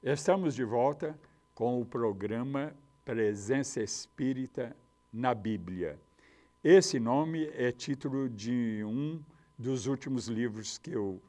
Estamos de volta com o programa Presença Espírita na Bíblia. Esse nome é título de um dos últimos livros que eu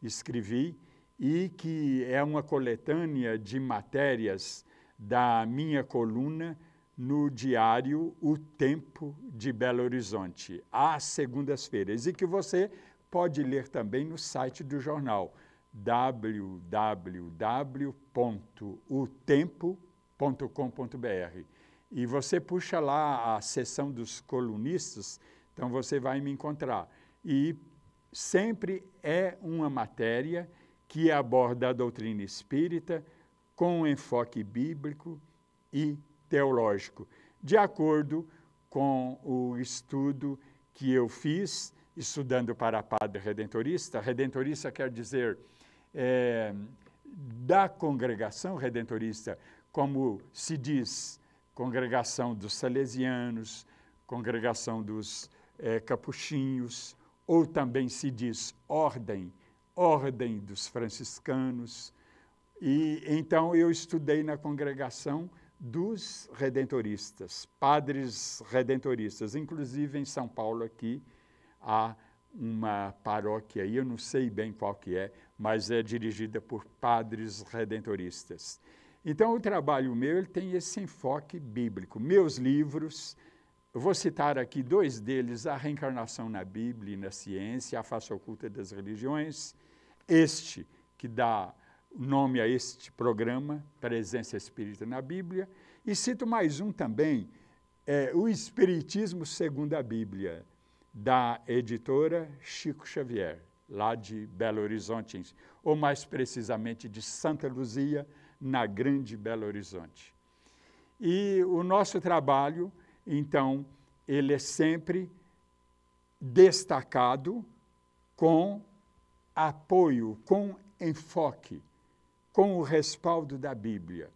escrevi e que é uma coletânea de matérias da minha coluna no diário O Tempo de Belo Horizonte, às segundas-feiras, e que você pode ler também no site do jornal www.otempo.com.br. E você puxa lá a seção dos colunistas, então você vai me encontrar. E sempre é uma matéria que aborda a doutrina espírita com enfoque bíblico e teológico, de acordo com o estudo que eu fiz, estudando para padre redentorista. Redentorista quer dizer da congregação redentorista, como se diz, congregação dos salesianos, congregação dos capuchinhos, ou também se diz ordem dos franciscanos. E então eu estudei na congregação dos redentoristas, padres redentoristas. Inclusive em São Paulo aqui há uma paróquia aí, eu não sei bem qual que é, mas é dirigida por padres redentoristas. Então o trabalho meu ele tem esse enfoque bíblico. Meus livros, eu vou citar aqui dois deles, A Reencarnação na Bíblia e na Ciência, A Face Oculta das Religiões, este que dá nome a este programa, Presença Espírita na Bíblia, e cito mais um também, O Espiritismo segundo a Bíblia, da editora Chico Xavier, lá de Belo Horizonte, ou mais precisamente de Santa Luzia, na Grande Belo Horizonte. E o nosso trabalho, então, ele é sempre destacado com apoio, com enfoque, com o respaldo da Bíblia.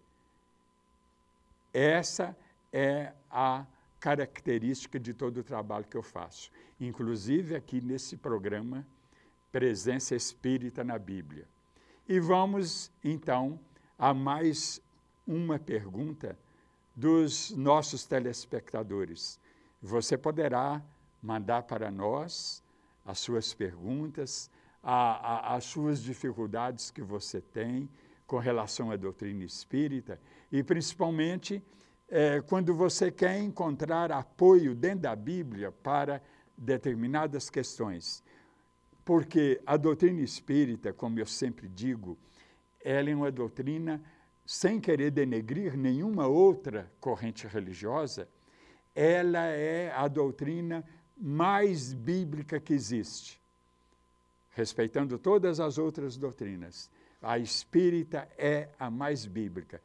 Essa é a característica de todo o trabalho que eu faço, inclusive aqui nesse programa Presença Espírita na Bíblia. E vamos, então, a mais uma pergunta dos nossos telespectadores. Você poderá mandar para nós as suas perguntas, as suas dificuldades que você tem com relação à doutrina espírita e, principalmente, quando você quer encontrar apoio dentro da Bíblia para determinadas questões. Porque a doutrina espírita, como eu sempre digo, ela é uma doutrina, sem querer denegrir nenhuma outra corrente religiosa, ela é a doutrina mais bíblica que existe, respeitando todas as outras doutrinas. A espírita é a mais bíblica.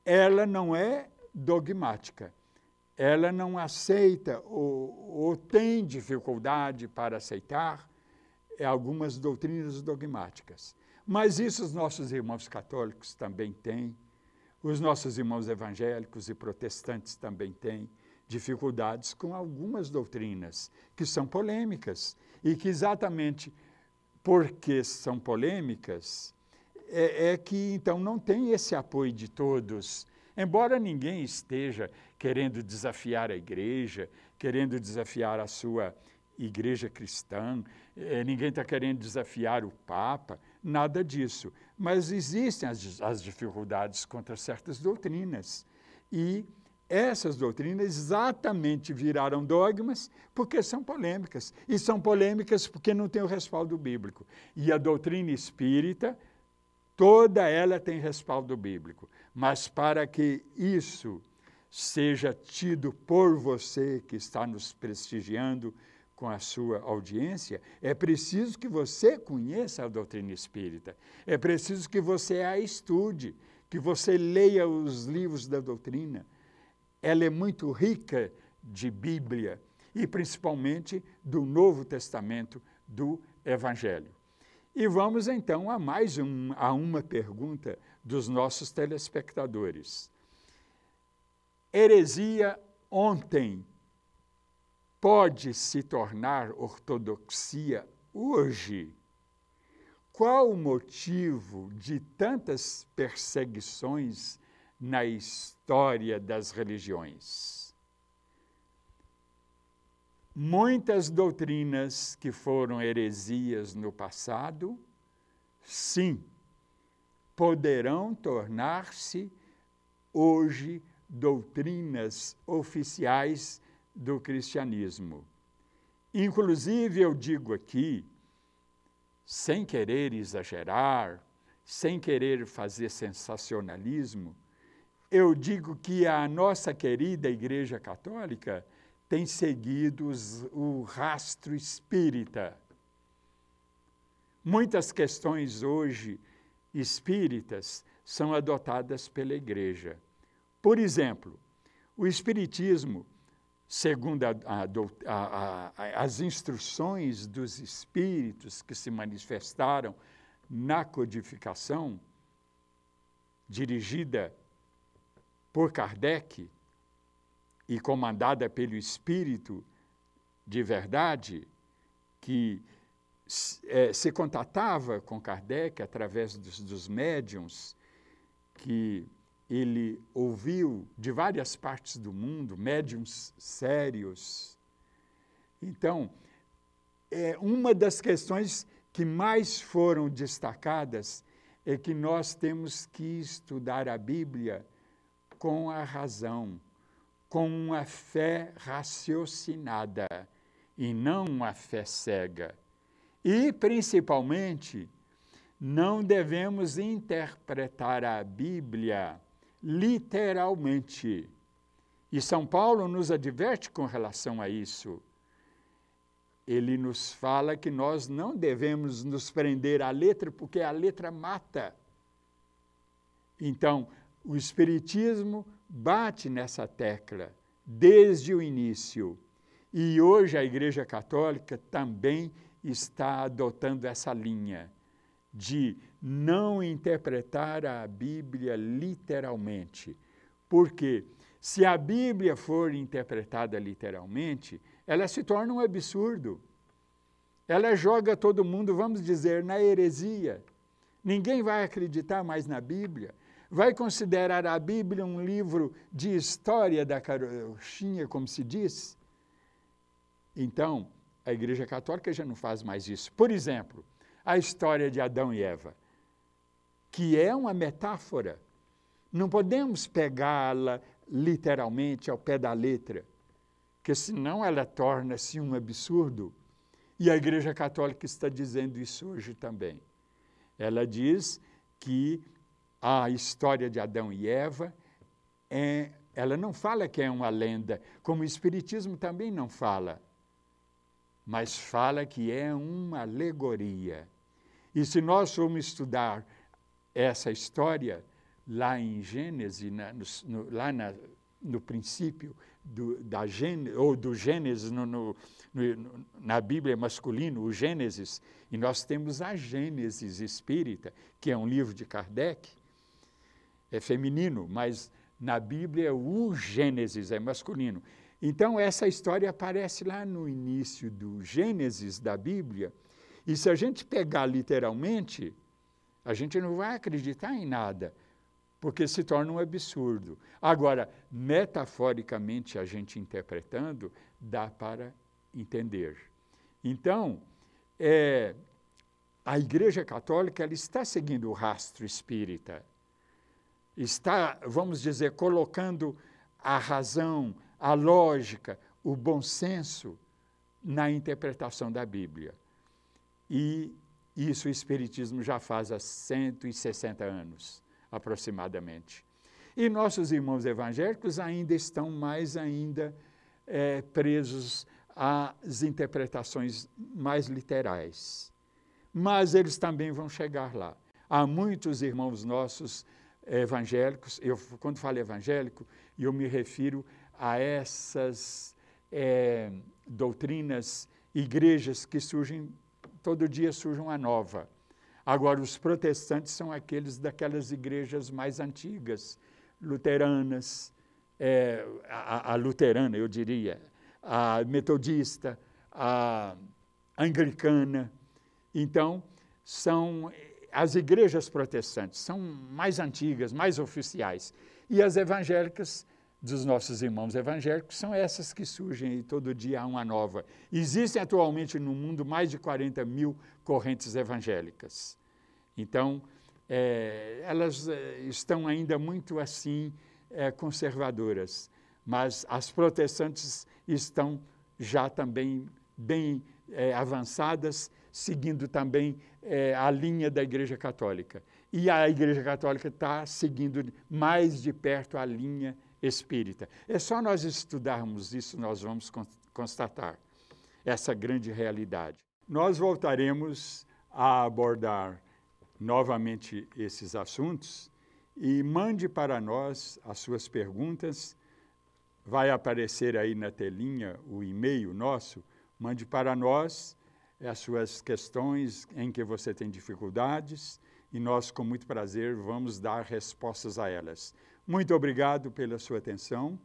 Ela não é dogmática, ela não aceita ou tem dificuldade para aceitar algumas doutrinas dogmáticas. Mas isso os nossos irmãos católicos também têm, os nossos irmãos evangélicos e protestantes também têm dificuldades com algumas doutrinas que são polêmicas e que exatamente porque são polêmicas é que então não tem esse apoio de todos. Embora ninguém esteja querendo desafiar a igreja, querendo desafiar a sua igreja cristã, ninguém está querendo desafiar o Papa, nada disso. Mas existem as dificuldades contra certas doutrinas. E essas doutrinas exatamente viraram dogmas porque são polêmicas. E são polêmicas porque não tem o respaldo bíblico. E a doutrina espírita, toda ela tem respaldo bíblico. Mas para que isso seja tido por você que está nos prestigiando com a sua audiência, é preciso que você conheça a doutrina espírita. É preciso que você a estude, que você leia os livros da doutrina. Ela é muito rica de Bíblia e principalmente do Novo Testamento, do Evangelho. E vamos então a mais uma pergunta dos nossos telespectadores. Heresia ontem pode se tornar ortodoxia hoje? qual o motivo de tantas perseguições na história das religiões? Muitas doutrinas que foram heresias no passado, sim, poderão tornar-se hoje doutrinas oficiais do cristianismo. Inclusive, eu digo aqui, sem querer exagerar, sem querer fazer sensacionalismo, eu digo que a nossa querida Igreja Católica tem seguido o rastro espírita. Muitas questões hoje espíritas são adotadas pela Igreja. Por exemplo, o Espiritismo, segundo as instruções dos espíritos que se manifestaram na codificação, dirigida por Kardec e comandada pelo Espírito de verdade, que se contatava com Kardec através dos médiuns, que ele ouviu de várias partes do mundo, médiuns sérios. Então, uma das questões que mais foram destacadas é que nós temos que estudar a Bíblia com a razão, com uma fé raciocinada e não uma fé cega. E, principalmente, não devemos interpretar a Bíblia literalmente. E São Paulo nos adverte com relação a isso. Ele nos fala que nós não devemos nos prender à letra, porque a letra mata. Então, o Espiritismo bate nessa tecla desde o início. E hoje a Igreja Católica também está adotando essa linha de não interpretar a Bíblia literalmente. Porque se a Bíblia for interpretada literalmente, ela se torna um absurdo. Ela joga todo mundo, vamos dizer, na heresia. Ninguém vai acreditar mais na Bíblia. Vai considerar a Bíblia um livro de história da carochinha, como se diz? Então, a Igreja Católica já não faz mais isso. Por exemplo, a história de Adão e Eva, que é uma metáfora. Não podemos pegá-la literalmente ao pé da letra, porque senão ela torna-se um absurdo. E a Igreja Católica está dizendo isso hoje também. Ela diz que a história de Adão e Eva, ela não fala que é uma lenda, como o Espiritismo também não fala, mas fala que é uma alegoria. E se nós formos estudar essa história, lá em Gênesis, no princípio do Gênesis, na Bíblia masculino, o Gênesis, e nós temos a Gênesis espírita, que é um livro de Kardec, é feminino, mas na Bíblia o Gênesis é masculino. Então, essa história aparece lá no início do Gênesis da Bíblia, e se a gente pegar literalmente, a gente não vai acreditar em nada, porque se torna um absurdo. Agora, metaforicamente, a gente interpretando, dá para entender. Então, a Igreja Católica ela está seguindo o rastro espírita, está, vamos dizer, colocando a razão, a lógica, o bom senso na interpretação da Bíblia. E isso o Espiritismo já faz há 160 anos, aproximadamente. E nossos irmãos evangélicos ainda estão mais presos às interpretações mais literais. Mas eles também vão chegar lá. Há muitos irmãos nossos evangélicos, quando falo evangélico, eu me refiro a essas doutrinas, igrejas que surgem, todo dia surge uma nova. Agora, os protestantes são aqueles daquelas igrejas mais antigas, luteranas, a luterana, eu diria, a metodista, a anglicana. Então, são as igrejas protestantes, são mais antigas, mais oficiais. E as evangélicas, dos nossos irmãos evangélicos, são essas que surgem e todo dia há uma nova. Existem atualmente no mundo mais de 40 mil correntes evangélicas. Então, elas estão ainda muito assim conservadoras, mas as protestantes estão já também bem avançadas, seguindo também a linha da Igreja Católica. E a Igreja Católica está seguindo mais de perto a linha espírita. É só nós estudarmos isso, nós vamos constatar essa grande realidade. Nós voltaremos a abordar novamente esses assuntos e mande para nós as suas perguntas. Vai aparecer aí na telinha o e-mail nosso. Mande para nós as suas questões em que você tem dificuldades e nós, com muito prazer, vamos dar respostas a elas. Muito obrigado pela sua atenção.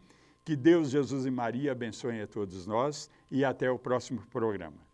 Que Deus, Jesus e Maria abençoem a todos nós e até o próximo programa.